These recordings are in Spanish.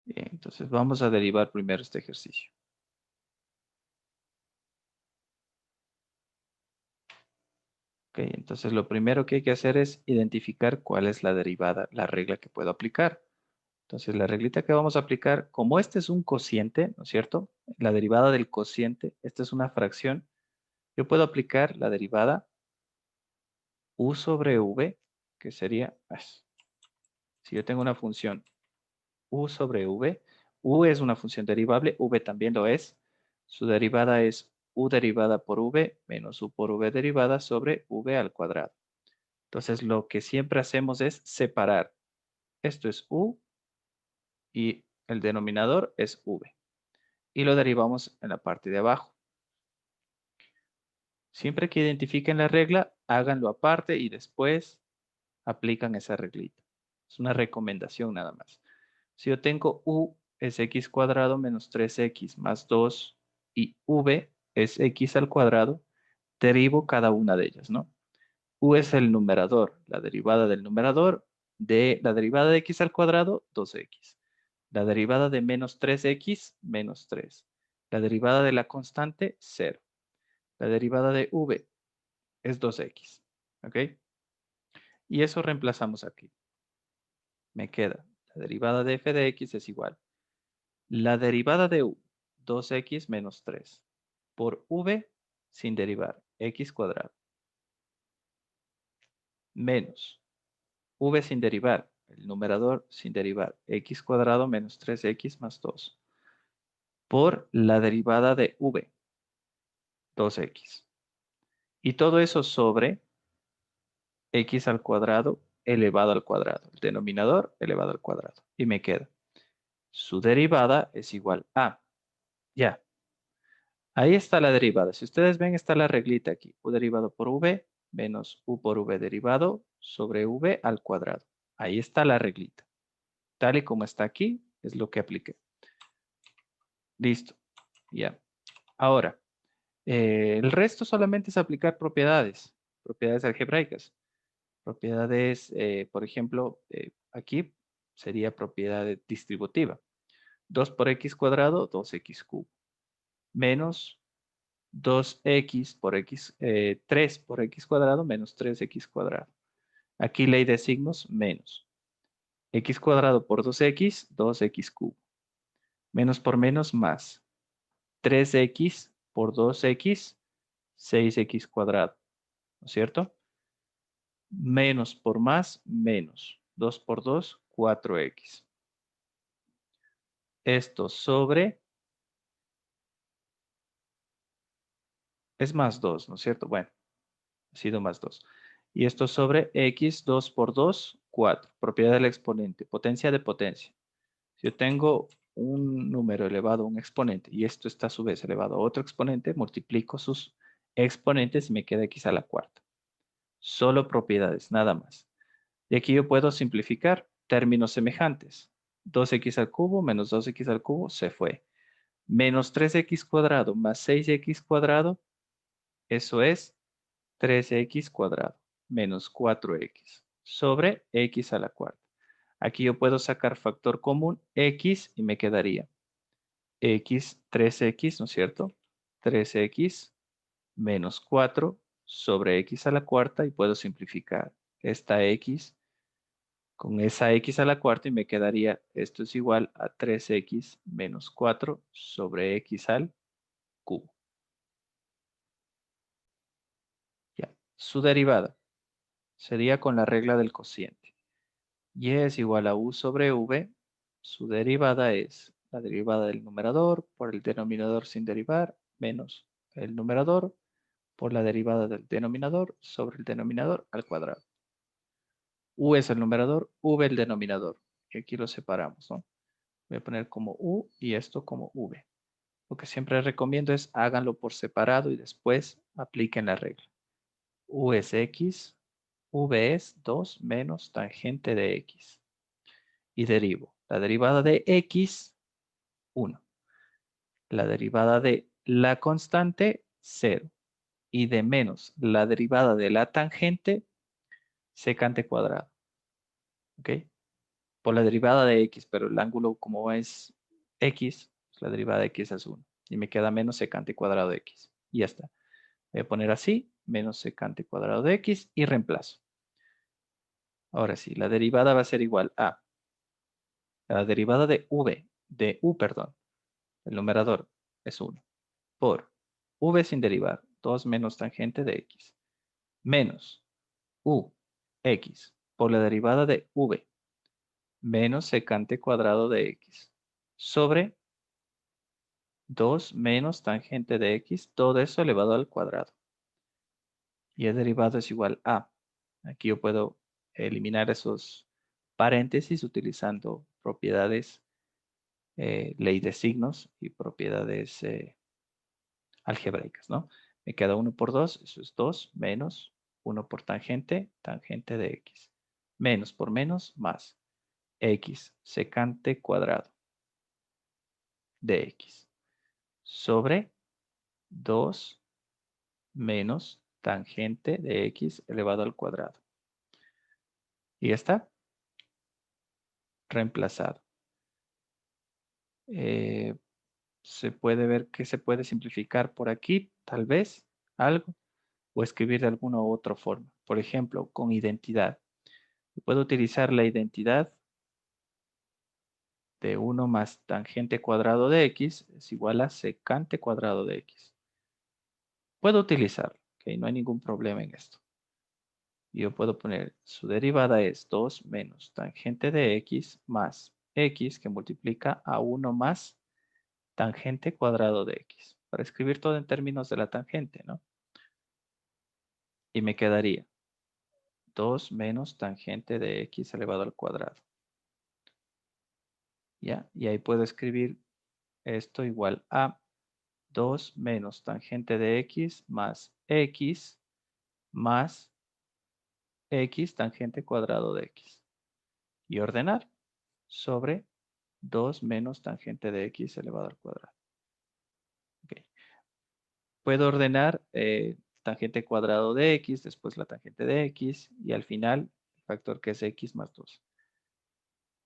Bien, entonces vamos a derivar primero este ejercicio. Ok, entonces lo primero que hay que hacer es identificar cuál es la derivada, la regla que puedo aplicar. Entonces la reglita que vamos a aplicar, como este es un cociente, ¿no es cierto? La derivada del cociente, esta es una fracción, yo puedo aplicar la derivada u sobre v, que sería, pues, si yo tengo una función u sobre v, u es una función derivable, v también lo es, su derivada es u derivada por v menos u por v derivada sobre v al cuadrado. Entonces lo que siempre hacemos es separar. Esto es u y el denominador es v. Y lo derivamos en la parte de abajo. Siempre que identifiquen la regla, háganlo aparte y después aplican esa reglita. Es una recomendación nada más. Si yo tengo u es x cuadrado menos 3x más 2 y v es x al cuadrado, derivo cada una de ellas, ¿no? U es el numerador, la derivada del numerador de la derivada de x al cuadrado, 2x. La derivada de menos 3x, menos 3. La derivada de la constante, 0. La derivada de v es 2x. ¿Ok? Y eso reemplazamos aquí. Me queda la derivada de f de x es igual. La derivada de u, 2x menos 3, por v sin derivar, x cuadrado, menos v sin derivar, el numerador sin derivar, x cuadrado menos 3x más 2, por la derivada de v, 2x. Y todo eso sobre x al cuadrado elevado al cuadrado, el denominador elevado al cuadrado. Y me queda, su derivada es igual a, ya, ahí está la derivada. Si ustedes ven, está la reglita aquí. U derivado por v menos u por v derivado sobre v al cuadrado. Ahí está la reglita. Tal y como está aquí, es lo que apliqué. Listo. Ya. Ahora, el resto solamente es aplicar propiedades. Propiedades algebraicas. Propiedades, por ejemplo, aquí sería propiedad distributiva. 2 por x cuadrado, 2x cubo. Menos 2x por x, 3 por x cuadrado menos 3x cuadrado. Aquí ley de signos menos. X cuadrado por 2x, 2x cubo. Menos por menos más. 3x por 2x, 6x cuadrado. ¿No es cierto? Menos por más, menos. 2 por 2, 4x. Esto sobre, es más 2, ¿no es cierto? Bueno, ha sido más 2. Y esto sobre x, 2 por 2, 4. Propiedad del exponente, potencia de potencia. Si yo tengo un número elevado a un exponente y esto está a su vez elevado a otro exponente, multiplico sus exponentes y me queda x a la cuarta. Solo propiedades, nada más. Y aquí yo puedo simplificar términos semejantes. 2x al cubo menos 2x al cubo se fue. Menos 3x cuadrado más 6x cuadrado, eso es 3x cuadrado menos 4x sobre x a la cuarta. Aquí yo puedo sacar factor común x y me quedaría x, 3x, ¿no es cierto? 3x menos 4 sobre x a la cuarta y puedo simplificar esta x con esa x a la cuarta y me quedaría, esto es igual a 3x menos 4 sobre x al cubo. Ya, su derivada sería con la regla del cociente. Y es igual a u sobre v, su derivada es la derivada del numerador por el denominador sin derivar menos el numerador por la derivada del denominador sobre el denominador al cuadrado. U es el numerador, v el denominador. Y aquí lo separamos, ¿no? Voy a poner como u y esto como v. Lo que siempre recomiendo es háganlo por separado y después apliquen la regla. U es x, v es 2 menos tangente de x. Y derivo. La derivada de x, 1. La derivada de la constante, 0. Y de menos la derivada de la tangente, secante cuadrado. ¿Ok? por la derivada de x, pero el ángulo como es x, pues la derivada de x es 1. Y me queda menos secante cuadrado de x. Y ya está. Voy a poner así, menos secante cuadrado de x y reemplazo. Ahora sí, la derivada va a ser igual a la derivada de u, perdón, el numerador es 1, por v sin derivar, 2 menos tangente de x, menos u, x, por la derivada de v, menos secante cuadrado de x, sobre 2 menos tangente de x, todo eso elevado al cuadrado. Y el derivado es igual a, aquí yo puedo eliminar esos paréntesis utilizando propiedades, ley de signos y propiedades algebraicas, ¿no? Me queda 1 por 2, eso es 2, menos 1 por tangente, tangente de x. Menos por menos, más x secante cuadrado de x. Sobre 2 menos tangente de x elevado al cuadrado. Y ya está. Reemplazado. Se puede ver que se puede simplificar por aquí, tal vez, algo, o escribir de alguna u otra forma. Por ejemplo, con identidad. Puedo utilizar la identidad de 1 más tangente cuadrado de x es igual a secante cuadrado de x. Puedo utilizarlo, ¿ok? No hay ningún problema en esto. Yo puedo poner su derivada es 2 menos tangente de x más x que multiplica a 1 más tangente cuadrado de x. Para escribir todo en términos de la tangente, ¿no? Y me quedaría 2 menos tangente de x elevado al cuadrado. ¿Ya? Y ahí puedo escribir esto igual a 2 menos tangente de x más x más x tangente cuadrado de x. Y ordenar sobre 2 menos tangente de x elevado al cuadrado. Okay. Puedo ordenar tangente cuadrado de x, después la tangente de x y al final el factor que es x más 2.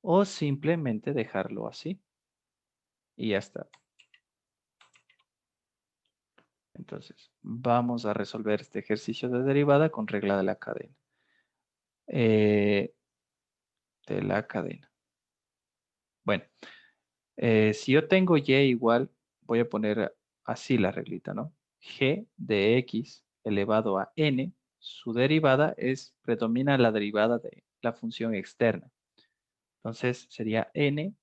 O simplemente dejarlo así y ya está. Entonces, vamos a resolver este ejercicio de derivada con regla de la cadena. Bueno, si yo tengo y igual, voy a poner así la reglita, ¿no? G de x elevado a n, su derivada predomina la derivada de la función externa. Entonces sería n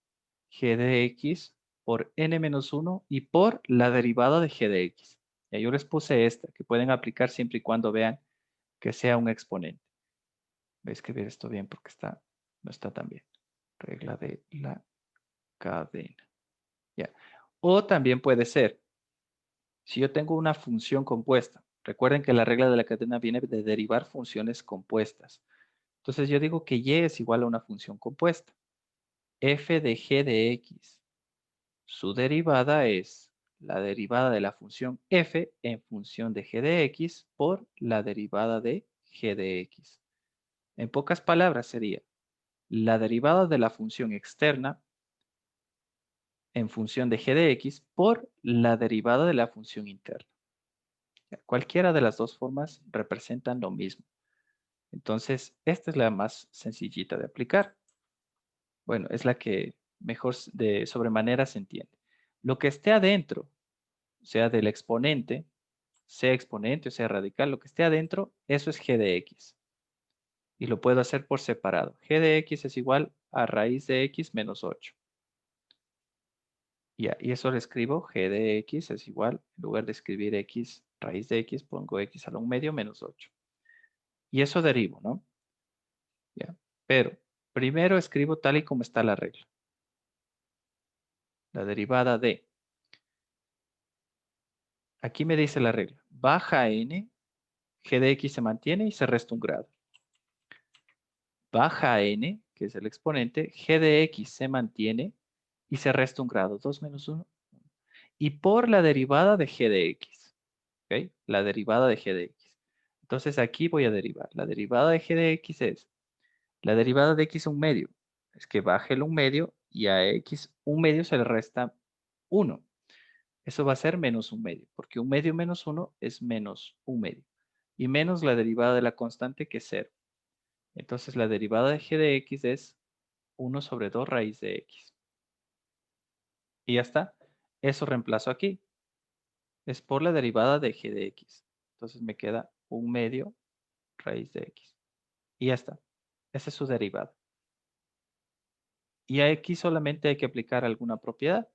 g de x por n menos 1 y por la derivada de g de x. Ya yo les puse esta, que pueden aplicar siempre y cuando vean que sea un exponente. Voy a escribir esto bien porque no está tan bien. Regla de la cadena. Ya. O también puede ser, si yo tengo una función compuesta, recuerden que la regla de la cadena viene de derivar funciones compuestas. Entonces yo digo que y es igual a una función compuesta. F de g de x. Su derivada es la derivada de la función f en función de g de x por la derivada de g de x. En pocas palabras sería la derivada de la función externa en función de g de x por la derivada de la función interna. Cualquiera de las dos formas representan lo mismo. Entonces, esta es la más sencillita de aplicar. Bueno, es la que mejor de sobremanera se entiende. Lo que esté adentro, sea del exponente, sea exponente o sea radical, lo que esté adentro, eso es g de x. Y lo puedo hacer por separado. G de x es igual a raíz de x menos 8. Ya, y eso lo escribo, g de x es igual, en lugar de escribir x raíz de x, pongo x a la 1 medio menos 8. Y eso derivo, ¿no? Ya. Pero primero escribo tal y como está la regla. La derivada de. Aquí me dice la regla. Baja n, g de x se mantiene y se resta un grado. Baja n, que es el exponente, g de x se mantiene y se resta un grado. 2 menos 1. Y por la derivada de g de x. ¿Ok? La derivada de g de x. Entonces aquí voy a derivar. La derivada de g de x es la derivada de x a un medio. es que baje el 1/2 y a x 1/2 se le resta 1. Eso va a ser menos 1/2, porque 1/2 menos 1 es menos 1/2. Y menos la derivada de la constante, que es 0. Entonces la derivada de g de x es 1 sobre 2 raíz de x. Y ya está. Eso reemplazo aquí. Es por la derivada de g de x. Entonces me queda 1/2 raíz de x. Y ya está. Esa es su derivada. Y aquí solamente hay que aplicar alguna propiedad.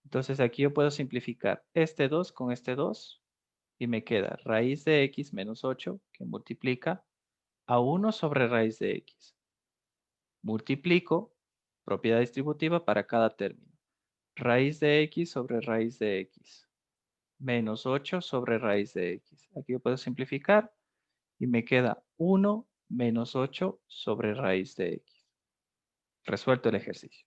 Entonces aquí yo puedo simplificar este 2 con este 2 y me queda raíz de x menos 8 que multiplica a 1 sobre raíz de x. Multiplico propiedad distributiva para cada término. Raíz de x sobre raíz de x menos 8 sobre raíz de x. Aquí yo puedo simplificar y me queda 1 menos 8 sobre raíz de x. Resuelto el ejercicio.